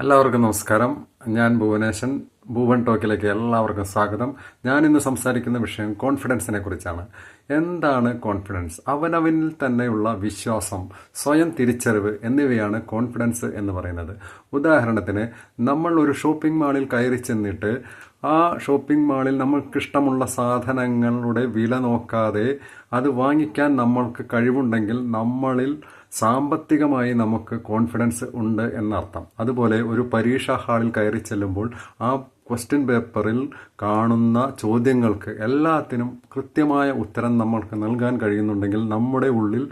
എല്ലാവർക്കും നമസ്കാരം. ഞാൻ ഭുവനേശൻ. ഭുവൻ ടോക്കിലേക്ക് എല്ലാവർക്കും സ്വാഗതം. ഞാൻ ഇന്ന് സംസാരിക്കുന്ന വിഷയം കോൺഫിഡൻസിനെ കുറിച്ചാണ്. എന്താണ് കോൺഫിഡൻസ്? അവനവനിൽ തന്നെയുള്ള വിശ്വാസം, സ്വയം തിരിച്ചറിവ് എന്നിവയാണ് കോൺഫിഡൻസ് എന്ന് പറയുന്നത്. ഉദാഹരണത്തിന്, നമ്മൾ ഒരു ഷോപ്പിംഗ് മാളിൽ കയറി ചെന്നിട്ട് ആ ഷോപ്പിംഗ് മാളിൽ നമ്മൾക്കിഷ്ടമുള്ള സാധനങ്ങളുടെ വില നോക്കാതെ അത് വാങ്ങിക്കാൻ നമ്മൾക്ക് കഴിവുണ്ടെങ്കിൽ നമ്മളിൽ സാമ്പത്തികമായി നമുക്ക് കോൺഫിഡൻസ് ഉണ്ട് എന്നർത്ഥം. അതുപോലെ ഒരു പരീക്ഷാ ഹാളിൽ കയറി ചെല്ലുമ്പോൾ ആ ക്വസ്റ്റ്യൻ പേപ്പറിൽ കാണുന്ന ചോദ്യങ്ങൾക്ക് എല്ലാത്തിനും കൃത്യമായ ഉത്തരം നമ്മൾക്ക് നൽകാൻ കഴിയുന്നുണ്ടെങ്കിൽ നമ്മുടെ ഉള്ളിൽ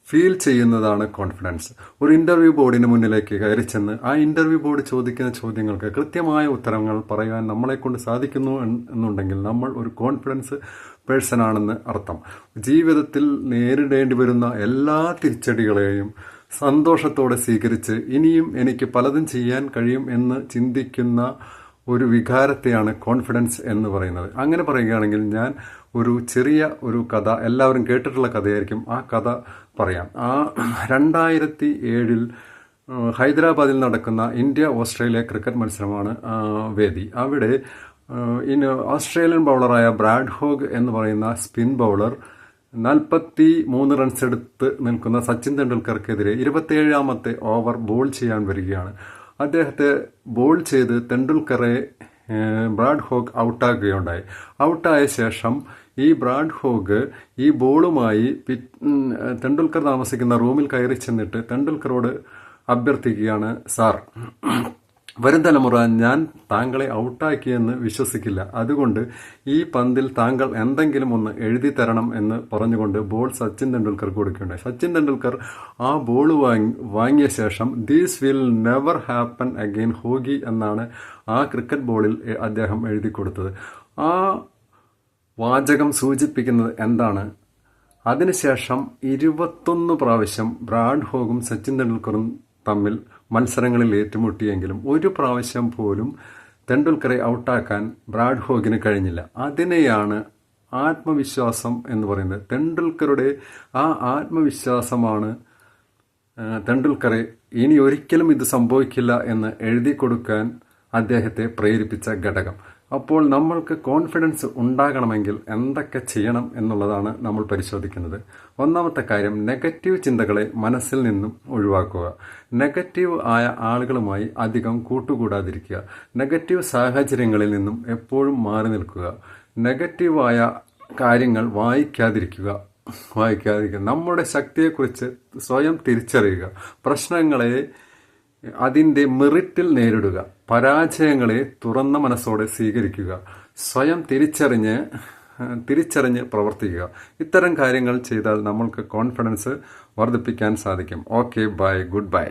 ഫീൽ ചെയ്യുന്നതാണ് കോൺഫിഡൻസ്. ഒരു ഇന്റർവ്യൂ ബോർഡിന് മുന്നിലേക്ക് കയറി ചെന്ന് ആ ഇന്റർവ്യൂ ബോർഡ് ചോദിക്കുന്ന ചോദ്യങ്ങൾക്ക് കൃത്യമായ ഉത്തരങ്ങൾ പറയാൻ നമ്മളെ കൊണ്ട് സാധിക്കുന്നു എന്നുണ്ടെങ്കിൽ നമ്മൾ ഒരു കോൺഫിഡൻസ് പേഴ്സൺ ആണെന്ന് അർത്ഥം. ജീവിതത്തിൽ നേരിടേണ്ടി വരുന്ന എല്ലാ തിരിച്ചടികളെയും സന്തോഷത്തോടെ സ്വീകരിച്ച് ഇനിയും എനിക്ക് പലതും ചെയ്യാൻ കഴിയും എന്ന് ചിന്തിക്കുന്ന ഒരു വികാരത്തെയാണ് കോൺഫിഡൻസ് എന്ന് പറയുന്നത്. അങ്ങനെ പറയുകയാണെങ്കിൽ ഞാൻ ഒരു ചെറിയ കഥ, എല്ലാവരും കേട്ടിട്ടുള്ള കഥയായിരിക്കും, ആ കഥ പറയാം. 2007 ഹൈദരാബാദിൽ നടക്കുന്ന ഇന്ത്യ ഓസ്ട്രേലിയ ക്രിക്കറ്റ് മത്സരമാണ് വേദി. അവിടെ ഓസ്ട്രേലിയൻ ബൗളറായ ബ്രാഡ് ഹോഗ് എന്ന് പറയുന്ന സ്പിൻ ബൗളർ 43 റൺസ് എടുത്ത് നിൽക്കുന്ന സച്ചിൻ തെണ്ടുൽക്കർക്കെതിരെ 27ാമത്തെ ഓവർ ബോൾ ചെയ്യാൻ വരികയാണ്. അദ്ദേഹത്തെ ബോൾ ചെയ്ത് തെണ്ടുൽക്കറെ ബ്രാഡ് ഹോഗ് ഔട്ടാക്കുകയുണ്ടായി. ഔട്ടായ ശേഷം ഈ ബ്രാഡ് ഹോഗ് ഈ ബോളുമായി തെണ്ടുൽക്കർ താമസിക്കുന്ന റൂമിൽ കയറി ചെന്നിട്ട് തെണ്ടുൽക്കറോട് അഭ്യർത്ഥിക്കുകയാണ്, സാർ, വരും തലമുറ ഞാൻ താങ്കളെ ഔട്ടാക്കിയെന്ന് വിശ്വസിക്കില്ല, അതുകൊണ്ട് ഈ പന്തിൽ താങ്കൾ എന്തെങ്കിലും ഒന്ന് എഴുതി തരണം എന്ന് പറഞ്ഞുകൊണ്ട് ബോൾ സച്ചിൻ തെണ്ടുൽക്കർ കൊടുക്കുകയുണ്ടായി. സച്ചിൻ തെണ്ടുൽക്കർ ആ ബോൾ വാങ്ങിയ ശേഷം these will never happen again ഹോഗി എന്നാണ് ആ ക്രിക്കറ്റ് ബോളിൽ അദ്ദേഹം എഴുതി കൊടുത്തത്. ആ വാചകം സൂചിപ്പിക്കുന്നത് എന്താണ്? അതിനുശേഷം 21 പ്രാവശ്യം ബ്രാഡ് ഹോഗും സച്ചിൻ തെണ്ടുൽക്കറും തമ്മിൽ മത്സരങ്ങളിൽ ഏറ്റുമുട്ടിയെങ്കിലും ഒരു പ്രാവശ്യം പോലും തെണ്ടുൽക്കറെ ഔട്ടാക്കാൻ ബ്രാഡ് ഹോഗിന് കഴിഞ്ഞില്ല. അതിനെയാണ് ആത്മവിശ്വാസം എന്ന് പറയുന്നത്. തെണ്ടുൽക്കറുടെ ആ ആത്മവിശ്വാസമാണ് തെണ്ടുൽക്കറെ ഇനി ഒരിക്കലും ഇത് സംഭവിക്കില്ല എന്ന് എഴുതി കൊടുക്കാൻ അദ്ദേഹത്തെ പ്രേരിപ്പിച്ച ഘടകം. അപ്പോൾ നമ്മൾക്ക് കോൺഫിഡൻസ് ഉണ്ടാകണമെങ്കിൽ എന്തൊക്കെ ചെയ്യണം എന്നുള്ളതാണ് നമ്മൾ പരിശോധിക്കുന്നത്. ഒന്നാമത്തെ കാര്യം, നെഗറ്റീവ് ചിന്തകളെ മനസ്സിൽ നിന്നും ഒഴിവാക്കുക. നെഗറ്റീവ് ആയ ആളുകളുമായി അധികം കൂട്ടുകൂടാതിരിക്കുക. നെഗറ്റീവ് സാഹചര്യങ്ങളിൽ നിന്നും എപ്പോഴും മാറി നിൽക്കുക. നെഗറ്റീവായ കാര്യങ്ങൾ വായിക്കാതിരിക്കുക. നമ്മുടെ ശക്തിയെക്കുറിച്ച് സ്വയം തിരിച്ചറിയുക. പ്രശ്നങ്ങളെ അതിൻ്റെ മെറിറ്റിൽ നേരിടുക. പരാജയങ്ങളെ തുറന്ന മനസ്സോടെ സ്വീകരിക്കുക. സ്വയം തിരിച്ചറിഞ്ഞ് പ്രവർത്തിക്കുക. ഇത്തരം കാര്യങ്ങൾ ചെയ്താൽ നമ്മൾക്ക് കോൺഫിഡൻസ് വർദ്ധിപ്പിക്കാൻ സാധിക്കും. Okay, bye, good by.